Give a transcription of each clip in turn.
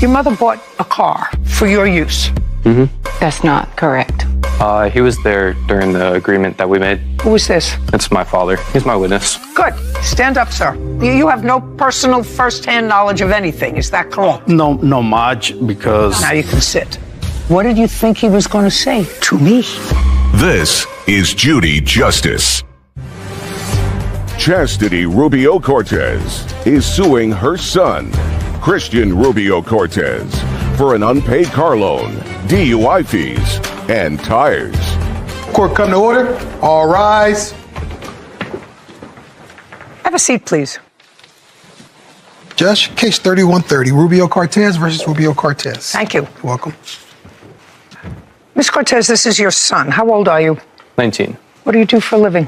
Your mother bought a car for your use. That's not correct. He was there during the agreement that we made. Who is this? It's my father. He's my witness. Good. Stand up, sir. You have no personal first-hand knowledge of anything. Is that correct? No much, because... Now you can sit. What did you think he was going to say to me? This is Judy Justice. Chastity Rubio Cortez is suing her son, Christian Rubio Cortez, for an unpaid car loan, DUI fees, and tires. Court come to order. All rise. Have a seat, please. Judge, case 3130, Rubio Cortez versus Rubio Cortez. Thank you. Welcome. Miss Cortez, this is your son. How old are you? 19. What do you do for a living?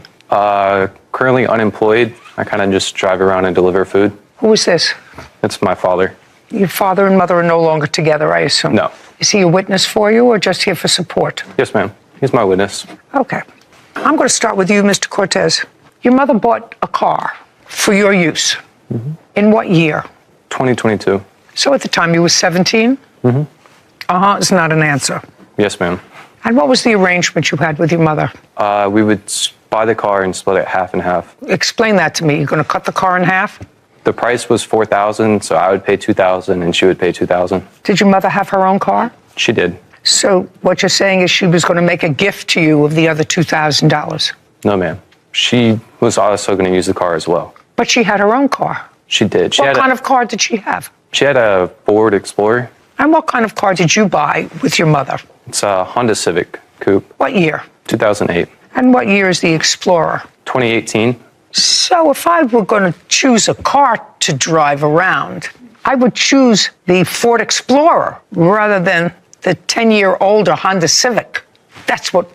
Currently unemployed. I kind of just drive around and deliver food. Who is this? It's my father. Your father and mother are no longer together, I assume? No. Is he a witness for you or just here for support? Yes, ma'am. He's my witness. Okay. I'm going to start with you, Mr. Cortez. Your mother bought a car for your use. In what year? 2022. So at the time you were 17? Is not an answer. Yes, ma'am. And what was the arrangement you had with your mother? We would buy the car and split it half and half. Explain that to me. You're going to cut the car in half? The price was $4,000, so I would pay $2,000 and she would pay $2,000. Did your mother have her own car? She did. So what you're saying is she was going to make a gift to you of the other $2,000? No, ma'am. She was also going to use the car as well. But she had her own car. She did. What kind of car did she have? She had a Ford Explorer. And what kind of car did you buy with your mother? It's a Honda Civic Coupe. What year? 2008. And what year is the Explorer? 2018. So if I were going to choose a car to drive around, I would choose the Ford Explorer rather than the 10-year-older Honda Civic. That's what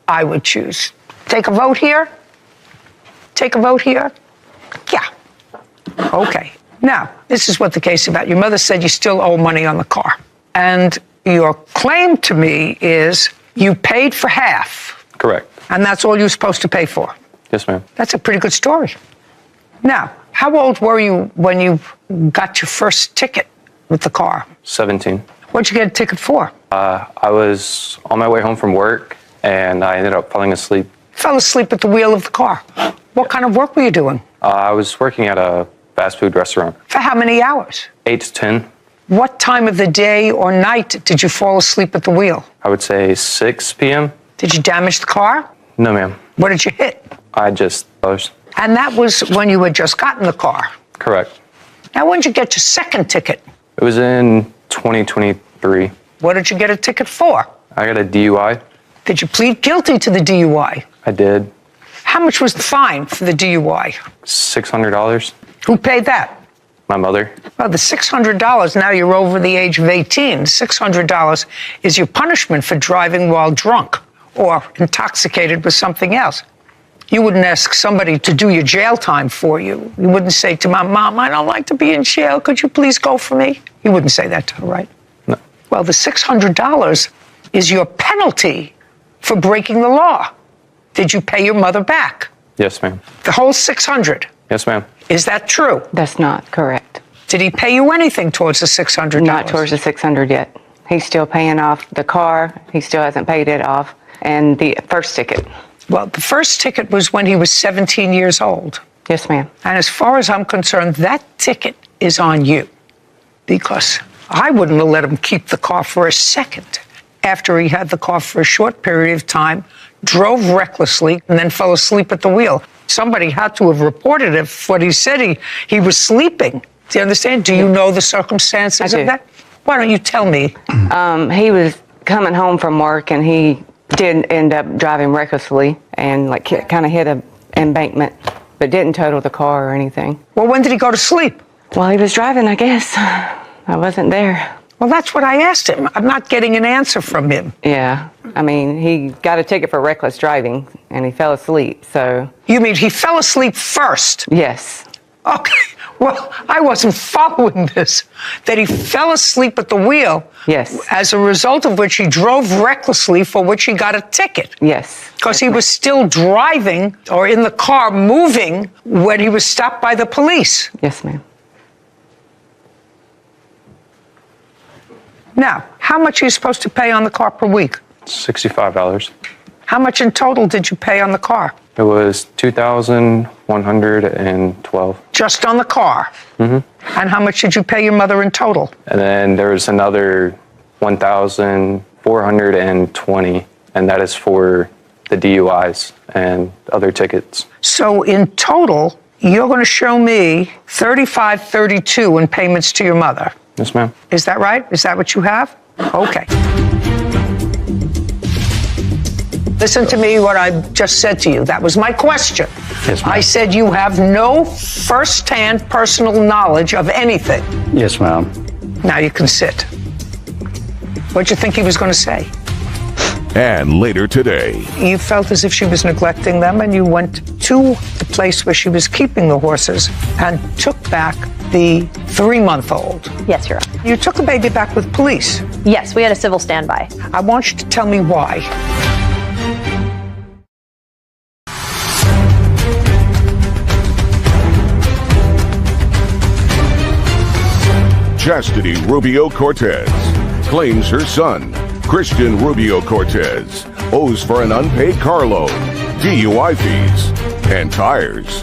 I would choose. Take a vote here? Take a vote here? Yeah. Okay. Now, this is what the case is about. Your mother said you still owe money on the car. And your claim to me is you paid for half. Correct. And that's all you're supposed to pay for. Yes, ma'am. That's a pretty good story. Now, how old were you when you got your first ticket with the car? 17. What'd you get a ticket for? I was on my way home from work, and I ended up falling asleep. Fell asleep at the wheel of the car. What kind of work were you doing? I was working at a fast food restaurant. For how many hours? 8 to 10. What time of the day or night did you fall asleep at the wheel? I would say 6 p.m. Did you damage the car? No, ma'am. What did you hit? I just closed. And that was when you had just gotten the car. Correct. Now, when did you get your second ticket? It was in 2023. What did you get a ticket for? I got a DUI. Did you plead guilty to the DUI? I did. How much was the fine for the DUI? $600. Who paid that? My mother. Well, the $600, now you're over the age of 18. $600 is your punishment for driving while drunk or intoxicated with something else. You wouldn't ask somebody to do your jail time for you. You wouldn't say to my mom, I don't like to be in jail. Could you please go for me? You wouldn't say that to her, right? No. Well, the $600 is your penalty for breaking the law. Did you pay your mother back? Yes, ma'am. The whole $600? Yes, ma'am. Is that true? That's not correct. Did he pay you anything towards the $600? Not towards the $600 yet. He's still paying off the car. He still hasn't paid it off. And the first ticket. Well, the first ticket was when he was 17 years old. Yes, ma'am. And as far as I'm concerned, that ticket is on you. Because I wouldn't have let him keep the car for a second after he had the car for a short period of time, drove recklessly, and then fell asleep at the wheel. Somebody had to have reported it. What he said, he was sleeping. Do you understand? Do you know the circumstances of that? Why don't you tell me? He was coming home from work, and he did end up driving recklessly and like kind of hit an embankment, but didn't total the car or anything. Well, when did he go to sleep? While he was driving, I guess. I wasn't there. Well, that's what I asked him. I'm not getting an answer from him. Yeah. I mean, he got a ticket for reckless driving, and he fell asleep, so... You mean he fell asleep first? Yes. Okay. Well, I wasn't following this. That he fell asleep at the wheel. Yes. As a result of which he drove recklessly, for which he got a ticket. Yes. Because he was still driving or in the car moving when he was stopped by the police. Yes, ma'am. Now, how much are you supposed to pay on the car per week? $65. How much in total did you pay on the car? It was $2,112. Just on the car? Mm-hmm. And how much did you pay your mother in total? And then there was another $1,420, and that is for the DUIs and other tickets. So in total, you're going to show me $35.32 in payments to your mother. Yes, ma'am. Is that right? Is that what you have? Okay. Listen to me, what I just said to you. That was my question. Yes, ma'am. I said you have no first-hand personal knowledge of anything. Yes, ma'am. Now you can sit. What'd you think he was going to say? And later today, You felt as if she was neglecting them, and you went to the place where she was keeping the horses and took back the 3-month-old. Yes, Your Honor. You took the baby back with police. Yes, we had a civil standby. I want you to tell me why. Chastity Rubio Cortez claims her son, Christian Rubio Cortez, owes for an unpaid car loan, DUI fees, and tires.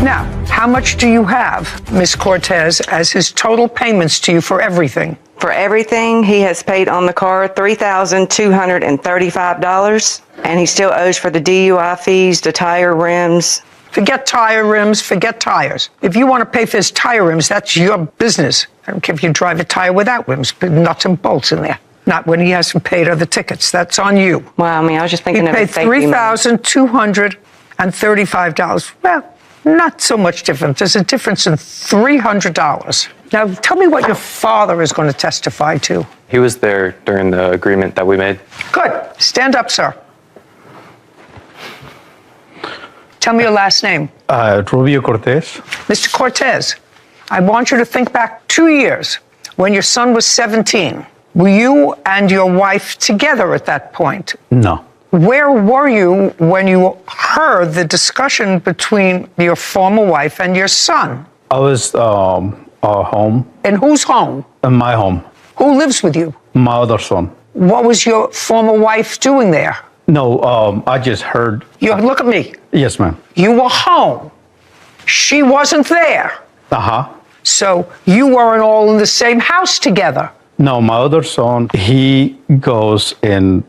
Now, how much do you have, Miss Cortez, as his total payments to you for everything? For everything, he has paid on the car $3,235, and he still owes for the DUI fees, the tire rims. Forget tire rims, forget tires. If you want to pay for his tire rims, that's your business. I don't care if you drive a tire without rims, put nuts and bolts in there. Not when he hasn't paid other tickets. That's on you. Well, I mean, I was just He thinking of paid his safety money. $3,235. Well, not so much different. There's a difference in $300. Now, tell me what your father is going to testify to. He was there during the agreement that we made. Good. Stand up, sir. Tell me your last name. Rubio Cortez. Mr. Cortez, I want you to think back 2 years when your son was 17. Were you and your wife together at that point? No. Where were you when you heard the discussion between your former wife and your son? I was home, In whose home? in my home, Who lives with you? my other son. What was your former wife doing there? No, I just heard. Look at me. Yes, ma'am. You were home. She wasn't there. Uh-huh. So you weren't all in the same house together. No, my other son, he goes and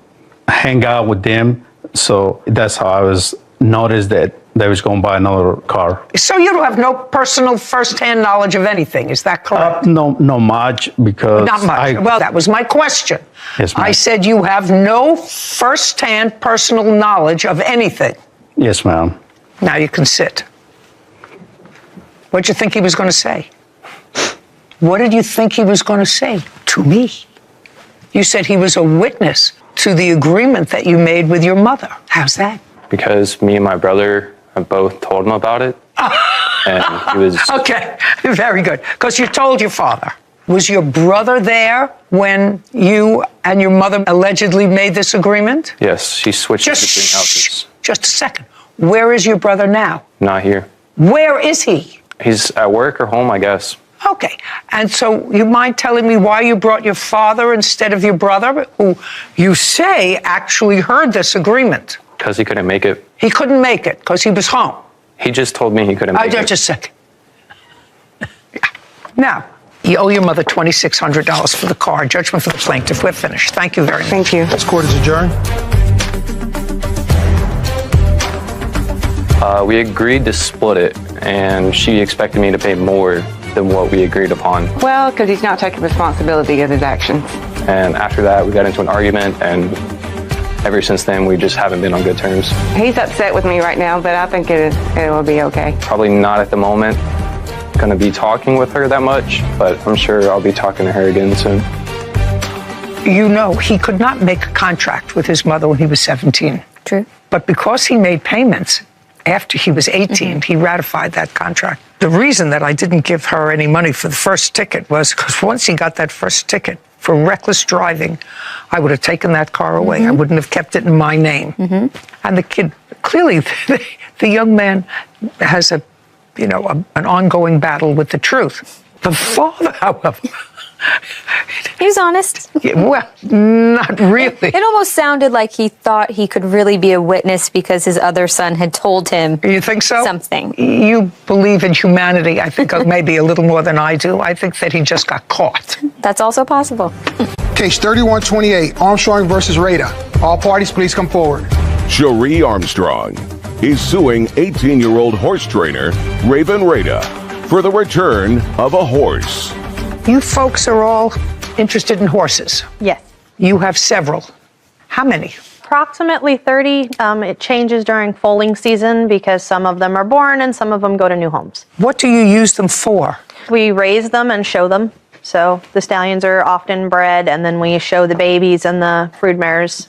hang out with them. So that's how I was noticed that they was going to buy another car. So you don't have no personal first-hand knowledge of anything. Is that correct? No much because Not much. Well, that was my question. Yes, ma'am. I said you have no first-hand personal knowledge of anything. Yes, ma'am. Now you can sit. What'd you think he was going to say? What did you think he was going to say to me? You said he was a witness to the agreement that you made with your mother. How's that? Because me and my brother have both told him about it. And he was, Okay, very good. Because you told your father. Was your brother there when you and your mother allegedly made this agreement? yes, he switched between houses. Just a second. Where is your brother now? Not here. Where is he? He's at work or home, I guess. Okay. And so you mind telling me why you brought your father instead of your brother, who you say actually heard this agreement? Because he couldn't make it. He couldn't make it because he was home. He just told me he couldn't make it. Just a second. Now, you owe your mother $2,600 for the car. Judgment for the plaintiff. We're finished. Thank you very much. Thank you. This court is adjourned. We agreed to split it, and she expected me to pay more than what we agreed upon. Well, because he's not taking responsibility of his actions. And after that, we got into an argument, and ever since then, we just haven't been on good terms. He's upset with me right now, but I think it will be okay. Probably not at the moment going to be talking with her that much, but I'm sure I'll be talking to her again soon. You know, he could not make a contract with his mother when he was 17. True. But because he made payments after he was 18, he ratified that contract. The reason that I didn't give her any money for the first ticket was because once he got that first ticket for reckless driving, I would have taken that car away. I wouldn't have kept it in my name. And the kid, clearly, the young man has an ongoing battle with the truth. The father, however, He was honest. Yeah, well, not really. It almost sounded like he thought he could really be a witness because his other son had told him You think so? something. You believe in humanity, I think, maybe a little more than I do. I think that he just got caught. That's also possible. Case 3128, Armstrong versus Rada. All parties, please come forward. Cherie Armstrong is suing 18-year-old horse trainer Raven Rada for the return of a horse. You folks are all interested in horses. Yes. You have several. How many? Approximately 30. It changes during foaling season because some of them are born and some of them go to new homes. What do you use them for? We raise them and show them. So the stallions are often bred, and then we show the babies and the brood mares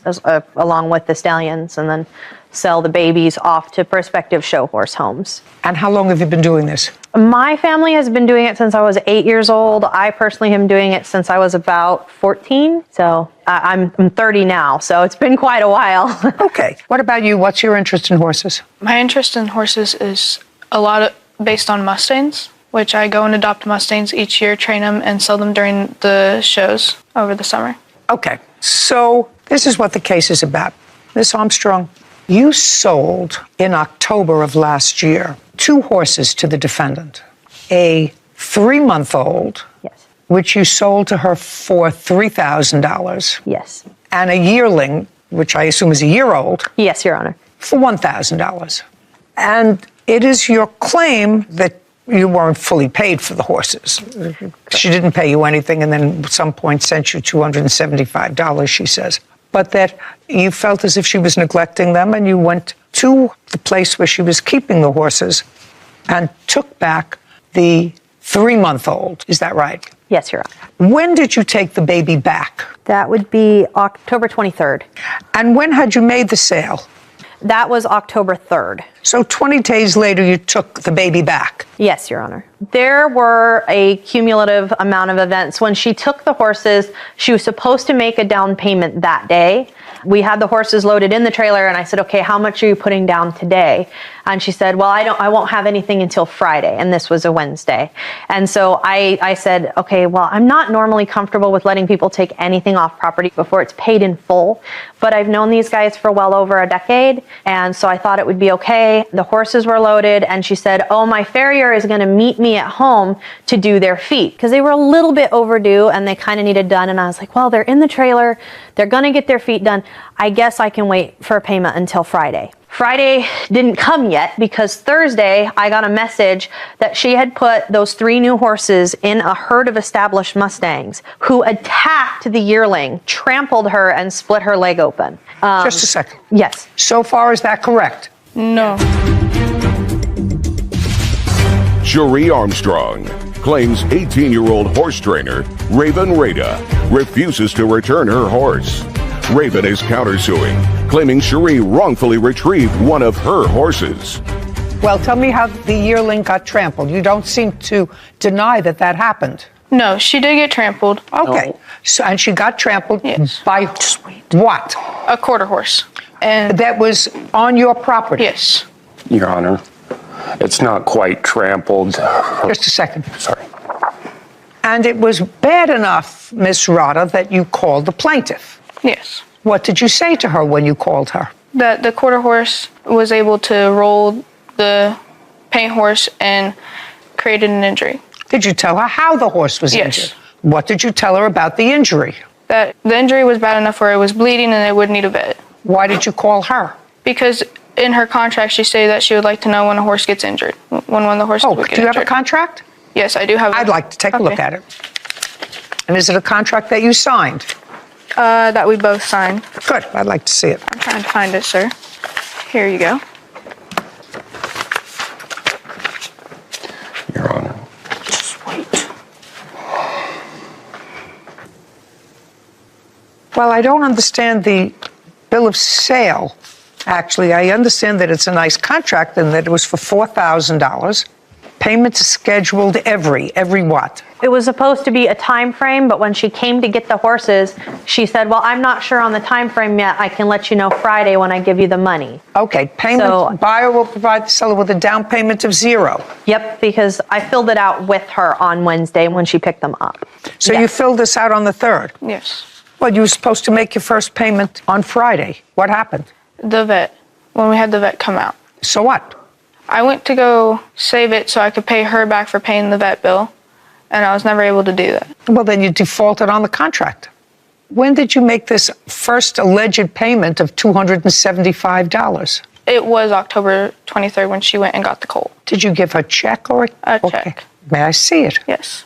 along with the stallions, and then sell the babies off to prospective show horse homes. And how long have you been doing this? My family has been doing it since I was 8 years old. I personally am doing it since I was about 14. So I'm 30 now, so it's been quite a while. Okay. What about you? What's your interest in horses? My interest in horses is a lot based on Mustangs, which I go and adopt Mustangs each year, train them, and sell them during the shows over the summer. Okay. So this is what the case is about. Miss Armstrong, you sold in October of last year 2 horses to the defendant. A 3-month-old, Yes. which you sold to her for $3,000, Yes. and a yearling, which I assume is a year old, Yes, Your Honor. for $1,000. And it is your claim that you weren't fully paid for the horses. She didn't pay you anything and then at some point sent you $275, she says. But that you felt as if she was neglecting them and you went to the place where she was keeping the horses and took back the 3-month-old. Is that right? Yes, Your Honor. When did you take the baby back? That would be October 23rd. And when had you made the sale? That was October 3rd. So 20 days later, you took the baby back. Yes, Your Honor. There were a cumulative amount of events. When she took the horses, she was supposed to make a down payment that day. We had the horses loaded in the trailer and I said, okay, how much are you putting down today? And she said, well, I won't have anything until Friday. And this was a Wednesday. And so I said, okay, well, I'm not normally comfortable with letting people take anything off property before it's paid in full, but I've known these guys for well over a decade. And so I thought it would be okay. The horses were loaded and she said, oh, my farrier is going to meet me at home to do their feet because they were a little bit overdue and they kind of needed done. And I was like, well, they're in the trailer. They're going to get their feet done. I guess I can wait for a payment until Friday. Friday didn't come yet because Thursday I got a message that she had put those 3 new horses in a herd of established Mustangs who attacked the yearling, trampled her, and split her leg open. Just a second. Yes. So far, is that correct? No. Cherie Armstrong claims 18-year-old horse trainer Raven Rada refuses to return her horse. Raven is countersuing, claiming Cherie wrongfully retrieved one of her horses. Well, tell me how the yearling got trampled. You don't seem to deny that that happened. No, she did get trampled. Okay. So, and she got trampled Yes. by what? A quarter horse. And That was on your property? yes. Your Honor, it's not quite trampled. Just a second. Sorry. And it was bad enough, Miss Rada, that you called the plaintiff. Yes. What did you say to her when you called her? That the quarter horse was able to roll the paint horse and created an injury. Did you tell her how the horse was Yes. injured? What did you tell her about the injury? That the injury was bad enough where it was bleeding and they would need a vet. Why did you call her? Because in her contract, she stated that she would like to know when a horse gets injured. When one of the horses Oh, would get do you have injured. a contract? Yes, I do have. I'd like to take a look at it. And is it a contract that you signed? That we both signed. Good. I'd like to see it. I'm trying to find it, sir. Here you go. Your Honor, just wait. Well, I don't understand the bill of sale. Actually, I understand that it's a nice contract and that it was for $4,000 payment scheduled every what? It was supposed to be a time frame, but when she came to get the horses, she said, well, I'm not sure on the time frame yet. I can let you know Friday when I give you the money. Okay, payment, buyer will provide the seller with a down payment of $0. Yep, because I filled it out with her on Wednesday when she picked them up. So you filled this out on the 3rd? Yes. Well, you were supposed to make your first payment on Friday. What happened? The vet, when we had the vet come out. So what? I went to go save it so I could pay her back for paying the vet bill, and I was never able to do that. Well, then you defaulted on the contract. When did you make this first alleged payment of $275? It was October 23rd when she went and got the colt. Did you give her a check or A okay. check. May I see it? Yes.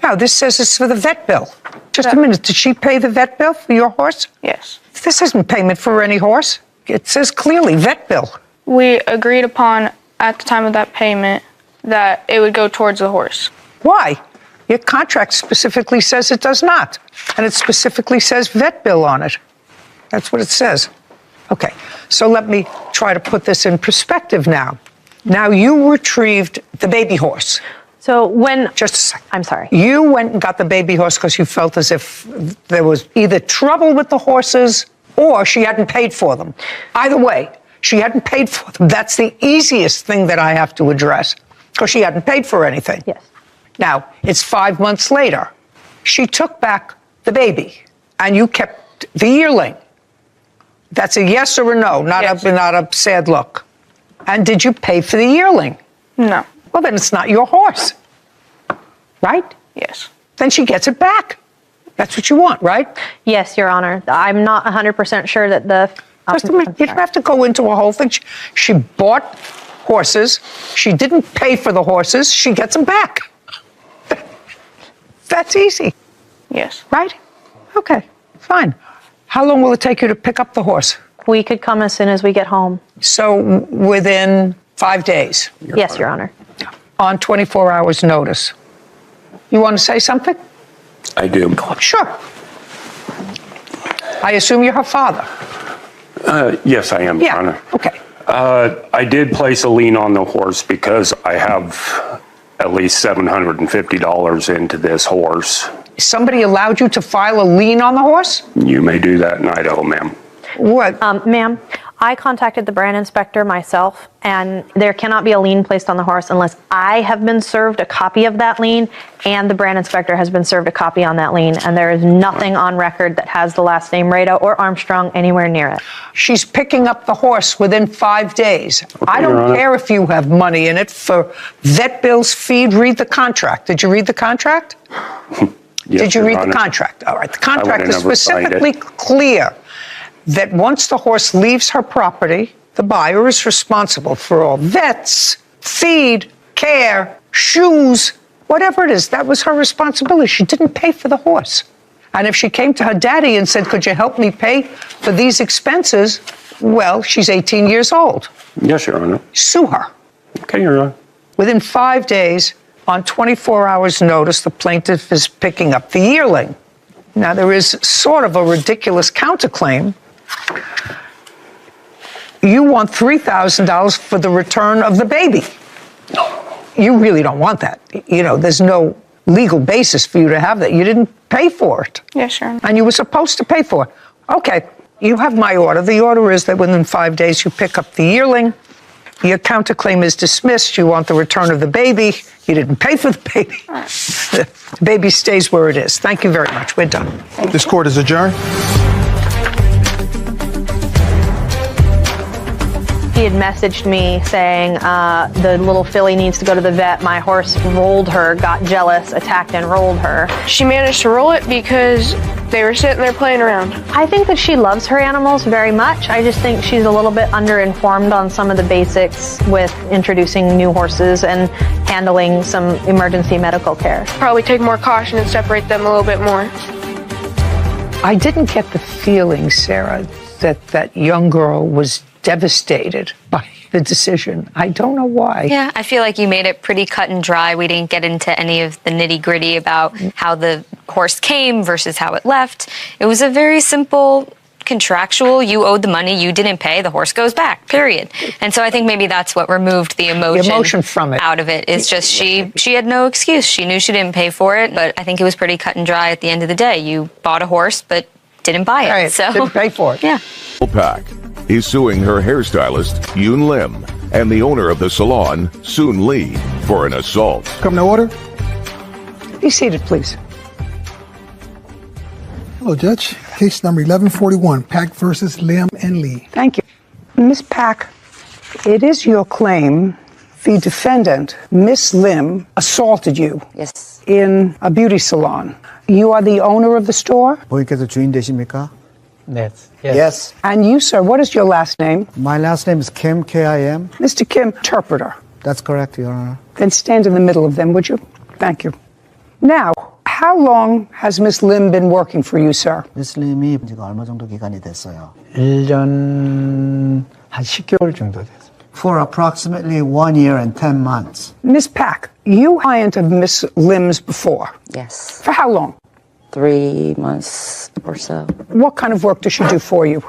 No, this says it's for the vet bill. Just a minute, did she pay the vet bill for your horse? Yes. This isn't payment for any horse. It says clearly vet bill. We agreed upon at the time of that payment that it would go towards the horse. Why? Your contract specifically says it does not. And it specifically says vet bill on it. That's what it says. Okay, so let me try to put this in perspective now. Now you retrieved the baby horse. So when... Just a second. I'm sorry. You went and got the baby horse because you felt as if there was either trouble with the horses or she hadn't paid for them. Either way, she hadn't paid for them. That's the easiest thing that I have to address because she hadn't paid for anything. Yes. Now, it's 5 months later. She took back the baby and you kept the yearling. That's a yes or a no, not a sad look. And did you pay for the yearling? No. Well, then it's not your horse, right? Yes. Then she gets it back. That's what you want, right? Yes, Your Honor. I'm not 100% sure that the... Just a minute. You don't have to go into a whole thing. She bought horses. She didn't pay for the horses. She gets them back. That's easy. Yes. Right? Okay, fine. How long will it take you to pick up the horse? We could come as soon as we get home. So within 5 days? Yes, Your Honor. On 24 hours notice. You want to say something? I do. Sure. I assume you're her father. Yes, I am, Your Honor. Okay. I did place a lien on the horse because I have at least $750 into this horse. Somebody allowed you to file a lien on the horse? You may do that in Idaho, ma'am. What? Ma'am, I contacted the brand inspector myself, and there cannot be a lien placed on the horse unless I have been served a copy of that lien and the brand inspector has been served a copy on that lien, and there is nothing on record that has the last name Rada or Armstrong anywhere near it. She's picking up the horse within 5 days. I don't care if you have money in it for vet bills, feed, read the contract. Did you read the contract? Yes, Did you Your read Honor. the contract? All right, the contract is never signed it. specifically clear that once the horse leaves her property, the buyer is responsible for all vets, feed, care, shoes, whatever it is. That was her responsibility. She didn't pay for the horse. And if she came to her daddy and said, could you help me pay for these expenses? Well, she's 18 years old. Yes, Your Honor. Sue her. Okay, Your Honor. Within 5 days, on 24 hours notice, the plaintiff is picking up the yearling. Now, there is sort of a ridiculous counterclaim. You want $3,000 for the return of the baby. You really don't want that. You know, there's no legal basis for you to have that. You didn't pay for it. Yes, Your Honor. And you were supposed to pay for it. Okay, you have my order. The order is that within 5 days you pick up the yearling. Your counterclaim is dismissed. You want the return of the baby. You didn't pay for the baby. The baby stays where it is. Thank you very much. We're done. This court is adjourned. He had messaged me saying the little filly needs to go to the vet. My horse rolled her, got jealous, attacked and rolled her. She managed to roll it because they were sitting there playing around. I think that she loves her animals very much. I just think she's a little bit underinformed on some of the basics with introducing new horses and handling some emergency medical care. Probably take more caution and separate them a little bit more. I didn't get the feeling, Sarah, that that young girl was devastated by the decision. I don't know why. Yeah, I feel like you made it pretty cut and dry. We didn't get into any of the nitty gritty about how the horse came versus how it left. It was a very simple contractual. You owed the money, you didn't pay, the horse goes back, period. And so I think maybe that's what removed the emotion from it. Out of it. It's just she had no excuse. She knew she didn't pay for it, but I think it was pretty cut and dry at the end of the day. You bought a horse, but didn't buy it. Right, So didn't pay for it. Yeah. Pack is suing her hairstylist, Yoon Lim, and the owner of the salon, Soon Lee, for an assault. Come to order. Be seated, please. Hello, Judge. Case number 1141, Pack versus Lim and Lee. Thank you. Ms. Pack, it is your claim the defendant, Miss Lim, assaulted you Yes. in a beauty salon. You are the owner of the store? 본인께서 주인 되십니까? Yes. Yes. And you, sir, what is your last name? My last name is Kim, K-I-M. Mr. Kim, interpreter. That's correct, Your Honor. Then stand in the middle of them, would you? Thank you. Now, how long has Miss Lim been working for you, sir? 미스 림이 지금 얼마 정도 기간이 됐어요? 1년 한 10개월 정도 됐어요. For approximately 1 year and 10 months. Miss Pack, you client of Miss Lim's before. Yes. For how long? 3 months or so. What kind of work does she do for you?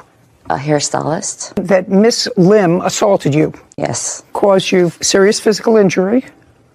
A hairstylist. That Miss Lim assaulted you. Yes. Caused you serious physical injury.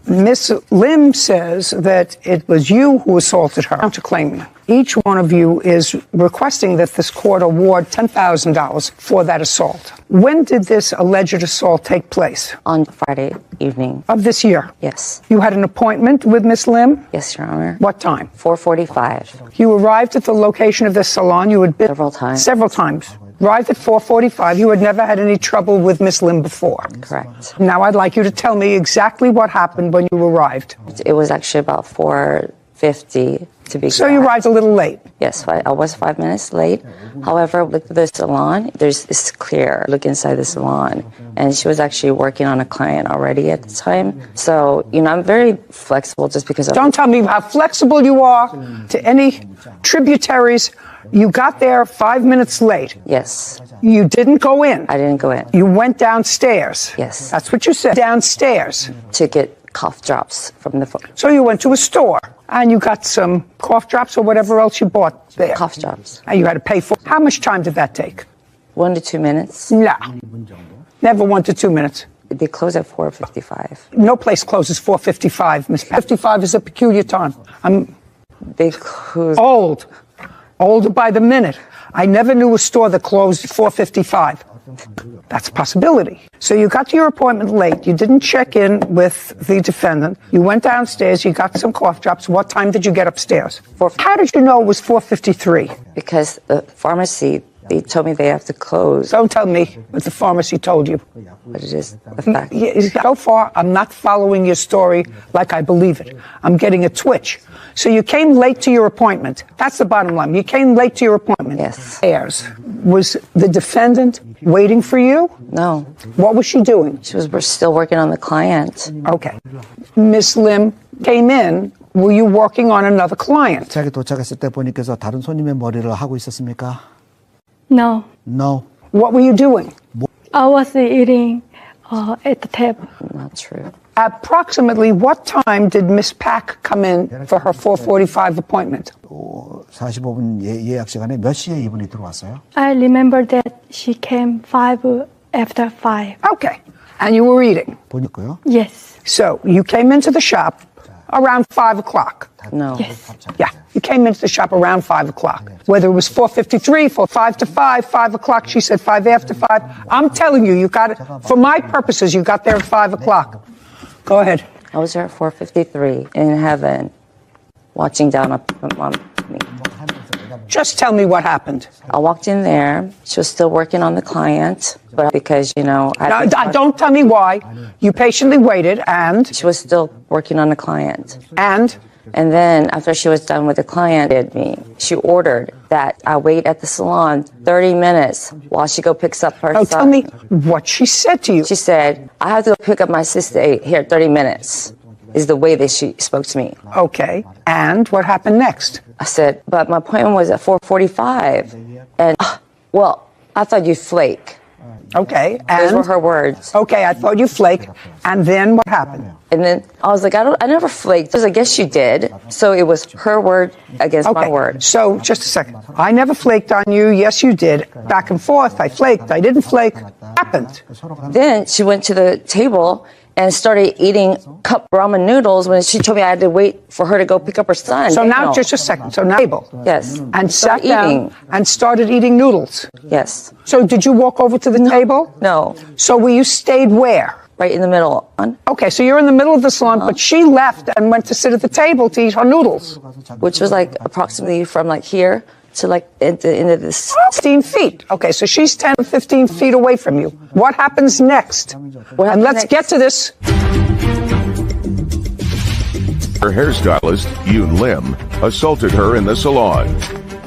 Miss Lim says that it was you who assaulted her. Counterclaiming. Each one of you is requesting that this court award $10,000 for that assault. When did this alleged assault take place? On Friday evening. Of this year? Yes. You had an appointment with Miss Lim? Yes, Your Honor. What time? 4:45. You arrived at the location of this salon. You had been Several times. Several times. Arrived at 4:45. You had never had any trouble with Miss Lim before. Correct. Now I'd like you to tell me exactly what happened when you arrived. It was actually about 4:50 to be So you exact. arrived a little late. Yes, I was 5 minutes late. However, look at the salon. It's clear. Look inside the salon. And she was actually working on a client already at the time. So, I'm very flexible just because of... Don't tell me how flexible you are to any tributaries. You got there 5 minutes late. Yes. You didn't go in. I didn't go in. You went downstairs. Yes. That's what you said. Downstairs. To get cough drops from the... So you went to a store and you got some cough drops or whatever else you bought there. Cough drops. And you had to pay for. How much time did that take? 1 to 2 minutes. No. Never 1 to 2 minutes. They close at 4:55. No place closes 4:55, Miss Pat. 55 is a peculiar time. They close... Old. Older by the minute. I never knew a store that closed at 4:55. That's a possibility. So you got to your appointment late. You didn't check in with the defendant. You went downstairs. You got some cough drops. What time did you get upstairs? How did you know it was 4:53? Because the pharmacy, they told me they have to close. Don't tell me what the pharmacy told you. But it is a fact. So far, I'm not following your story like I believe it. I'm getting a twitch. So you came late to your appointment. That's the bottom line. You came late to your appointment. Yes. Was the defendant waiting for you? No. What was she doing? She was still working on the client. Okay. Miss Lim came in. Were you working on another client? 자기 도착했을 때 본인께서 다른 손님의 머리를 하고 있었습니까? No. No. What were you doing? I was eating at the table. Not true. Approximately what time did Miss Pack come in for her 4:45 appointment? 45분 예약 시간에 몇 시에 이분이 들어왔어요? I remember that she came 5 after 5. Okay. And you were eating? 보니까요. Yes. So you came into the shop around 5 o'clock? No. Yes. Yeah. You came into the shop around 5 o'clock. Whether it was 4:53, 5 to 5, 5 o'clock, she said 5 after 5. I'm telling you, you got it. For my purposes, you got there at 5 o'clock. Go ahead. I was there at 4:53 in heaven, watching down on me. Just tell me what happened. I walked in there. She was still working on the client, but because, don't tell me why. You patiently waited and? She was still working on the client. And? And then after she was done with the client, she ordered that I wait at the salon 30 minutes while she go picks up her son. Tell me what she said to you. She said, I have to go pick up my sister here, 30 minutes, is the way that she spoke to me. Okay. And what happened next? I said, but my appointment was at 4:45. And, well, I thought you'd flake. Okay, Those and were her words. okay, I thought you flaked. And then what happened? And then I was like, I never flaked. I was like, yes, you did. So it was her word against my word. So just a second. I never flaked on you. Yes, you did. Back and forth. I flaked. I didn't flake. Happened. Then she went to the table and started eating cup ramen noodles when she told me I had to wait for her to go pick up her son. So now, just a second. So now, table. Yes. And sat Started down eating. and started eating noodles. Yes. So did you walk over to the table? No. So you stayed where? Right in the middle. Okay, so you're in the middle of the salon, but she left and went to sit at the table to eat her noodles. Which was like approximately from like here to like at the end of this. 15 feet. Okay, so she's 10 or 15 feet away from you. What happens next? And let's get to this. Her hairstylist, Yoon Lim, assaulted her in the salon.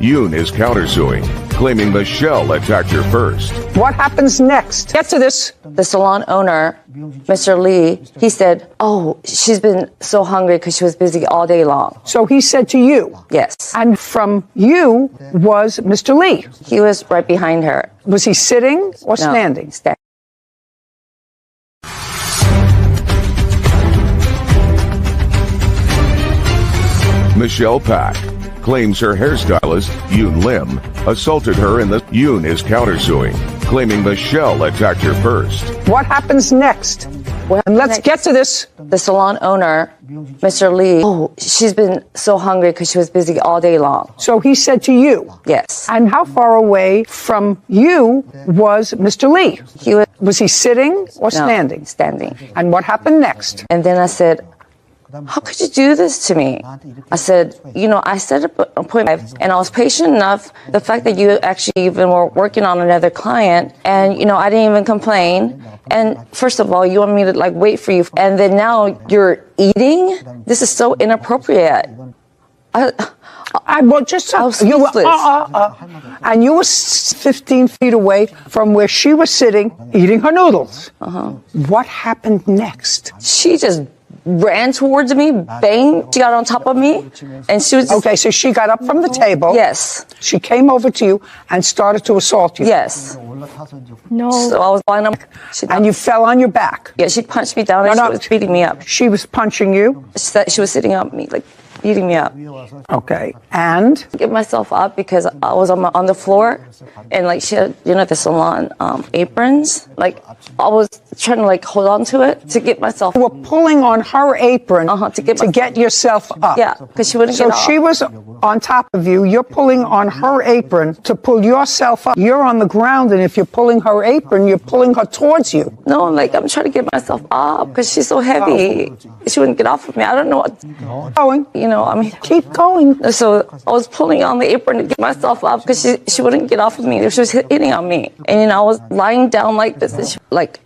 Yoon is countersuing, claiming Michelle attacked her first. What happens next? Get to this. The salon owner, Mr. Lee, he said, oh, she's been so hungry because she was busy all day long. So he said to you? Yes. And from you was Mr. Lee? He was right behind her. Was he sitting or standing? Standing. Michelle Pak claims her hairstylist, Yoon Lim, assaulted her in the... Yoon is countersuing, claiming Michelle attacked her first. What happens next? And let's get to this. The salon owner, Mr. Lee, oh, she's been so hungry because she was busy all day long. So he said to you? Yes. And how far away from you was Mr. Lee? Was he sitting or standing? Standing. And what happened next? And then I said, how could you do this to me? I said, I set up an appointment and I was patient enough. The fact that you actually even were working on another client and, I didn't even complain. And first of all, you want me to like wait for you. And then now you're eating? This is so inappropriate. I was you were, and you were 15 feet away from where she was sitting eating her noodles. What happened next? She just ran towards me, bang, she got on top of me, and she was just, okay, so she got up from the table. Yes. She came over to you and started to assault you. Yes. No. So I was lying on and you fell on your back. Yeah, she punched me down and she was beating me up. She was punching you? She was sitting on me, like beating me up. Okay, and? Get myself up because I was on the floor and like she had, the salon aprons. Like I was trying to like hold on to it to get myself. You were pulling on her apron to get yourself up. Yeah, because she wouldn't get off. So she was on top of you. You're pulling on her apron to pull yourself up. You're on the ground, and if you're pulling her apron, you're pulling her towards you. No, like I'm trying to get myself up because she's so heavy. She wouldn't get off of me. I don't know what. Going. Keep going. So I was pulling on the apron to get myself up because she wouldn't get off of me. She was hitting on me, and I was lying down like this, and she, like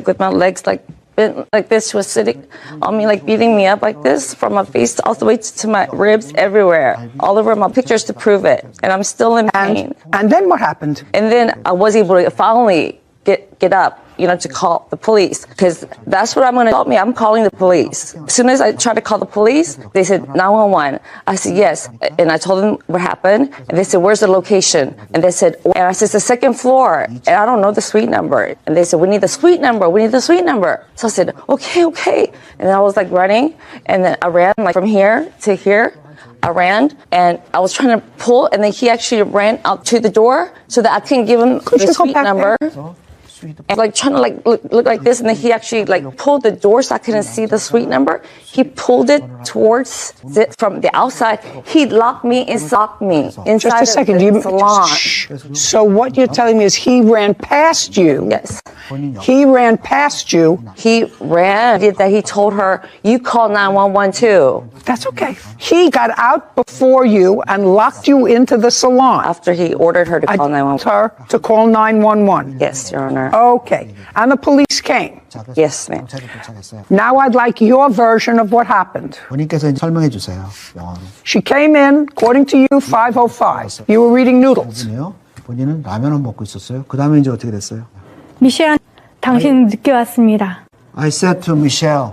with my legs like bent like this. She was sitting on me, like beating me up like this from my face all the way to my ribs, everywhere, all over my pictures to prove it. And I'm still in pain. And then what happened? And then I was able to finally get up, to call the police, because that's what I'm going to tell me. I'm calling the police. As soon as I tried to call the police, they said 911. I said yes, and I told them what happened, and they said, where's the location? And they said, and I said, it's the second floor, and I don't know the suite number. And they said, we need the suite number. So I said, okay. And I was like running, and then I ran like from here to here. I ran and I was trying to pull, and then he actually ran out to the door so that I couldn't give him the suite number. And like trying to like look like this, and then he actually like pulled the door so I couldn't see the suite number. He pulled it towards it from the outside. He locked me inside Just a second. the salon. So what you're telling me is he ran past you. Yes. He ran past you. He ran. He told her, you call 911 too. That's okay. He got out before you and locked you into the salon. After he ordered her to call 911. Her to call 911. Yes, Your Honor. Okay. And the police came. Yes, ma'am. Now I'd like your version of what happened. 본인께서 이제 설명해 주세요. 영어로. She came in, according to you, 5:05. You were eating noodles. 본인은 라면을 먹고 있었어요. 그 다음에 이제 어떻게 됐어요? 미셸, 당신 늦게 왔습니다. I said to Michelle,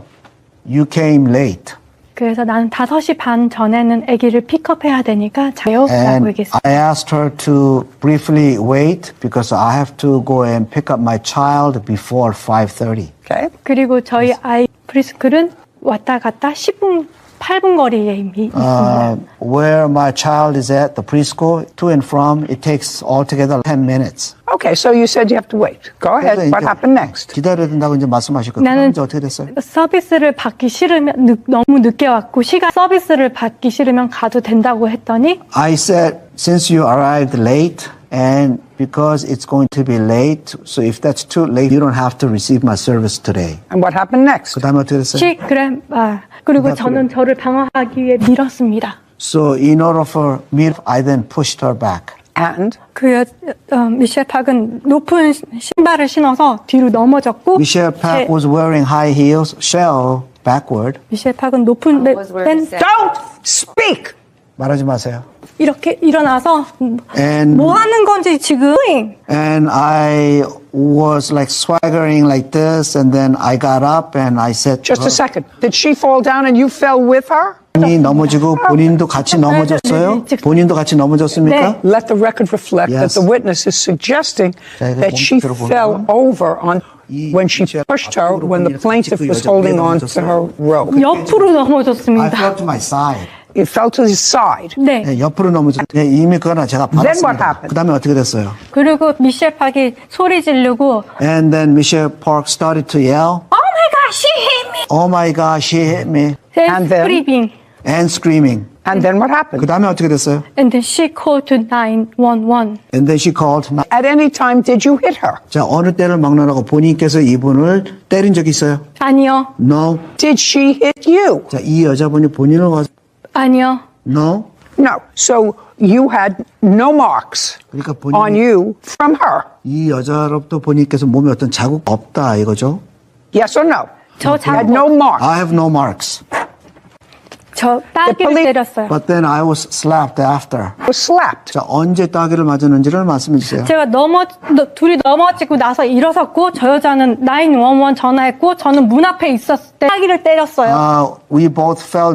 you came late. 그래서 나는 5시 반 전에는 아기를 픽업해야 되니까 자요 라고 And 얘기했어요. I asked her to briefly wait because I have to go and pick up my child before 5:30. Okay. 그리고 저희 아이 프리스쿨은 왔다 갔다 10분, 8분 거리에 이미 있습니다. Where my child is at, the preschool, to and from, it takes altogether 10 minutes. Okay, so you said you have to wait. Go ahead. What happened next? 기다려야 된다고 이제 말씀하셨거든요. 나는 이제 어떻게 됐어요? 서비스를 받기 싫으면 너무 늦게 왔고 서비스를 받기 싫으면 가도 된다고 했더니 I said, since you arrived late, and because it's going to be late, so if that's too late, you don't have to receive my service today. And what happened next? 그 다음에 어떻게 됐어요? 그리고 저는 저를 방어하기 위해 밀었습니다. So in order for me, I then pushed her back. And? 미셸 팍은 높은 신발을 신어서 뒤로 넘어졌고 Michelle Park was wearing high heels, fell backward. 미셸 팍은 높은 Don't speak! 말하지 마세요. 이렇게 일어나서 And 뭐 하는 건지 지금 And I was like swaggering like this, and then I got up and I said, Just a second. Did she fall down and you fell with her? 본인이 넘어지고 본인도 같이 넘어졌어요? 본인도 같이 넘어졌습니까? Let the record reflect that the witness is suggesting that she fell over on when she pushed her when the plaintiff was holding on to her rope. 옆으로 넘어졌습니다. I fell to my side. It fell to his side. 네. 네, 옆으로 넘어졌. 네, 이미 그거는 제가 Then what 받았습니다. happened? 그 다음에 어떻게 됐어요? 그리고 미셸 팍이 소리 지르고 And then Michelle Park started to yell, Oh my God, she hit me! "Oh my God, she hit me!" And then? Screaming. and screaming. And then what happened? 그 다음에 어떻게 됐어요? And then she called to 911. And then she called. At any time did you hit her? 자, 어느 때를 막론하고 본인께서 이분을 때린 적이 있어요? 아니요. No. Did she hit you? 자, 이 여자분이 본인을 와서 아니요. No. No. So you had no marks 그러니까 on you from her. 이 여자로부터 본인께서 몸에 어떤 자국 없다 이거죠? Yes or no? 저 You had 자국 no marks. I have no marks. 저 따귀를 때렸어요. But then I was slapped after. Was slapped. 자, 언제 따귀를 맞았는지를 말씀해 주세요. 제가 둘이 넘어지고 나서 일어섰고 저 여자는 911 전화했고 저는 문 앞에 있었을 때 따귀를 때렸어요. We both fell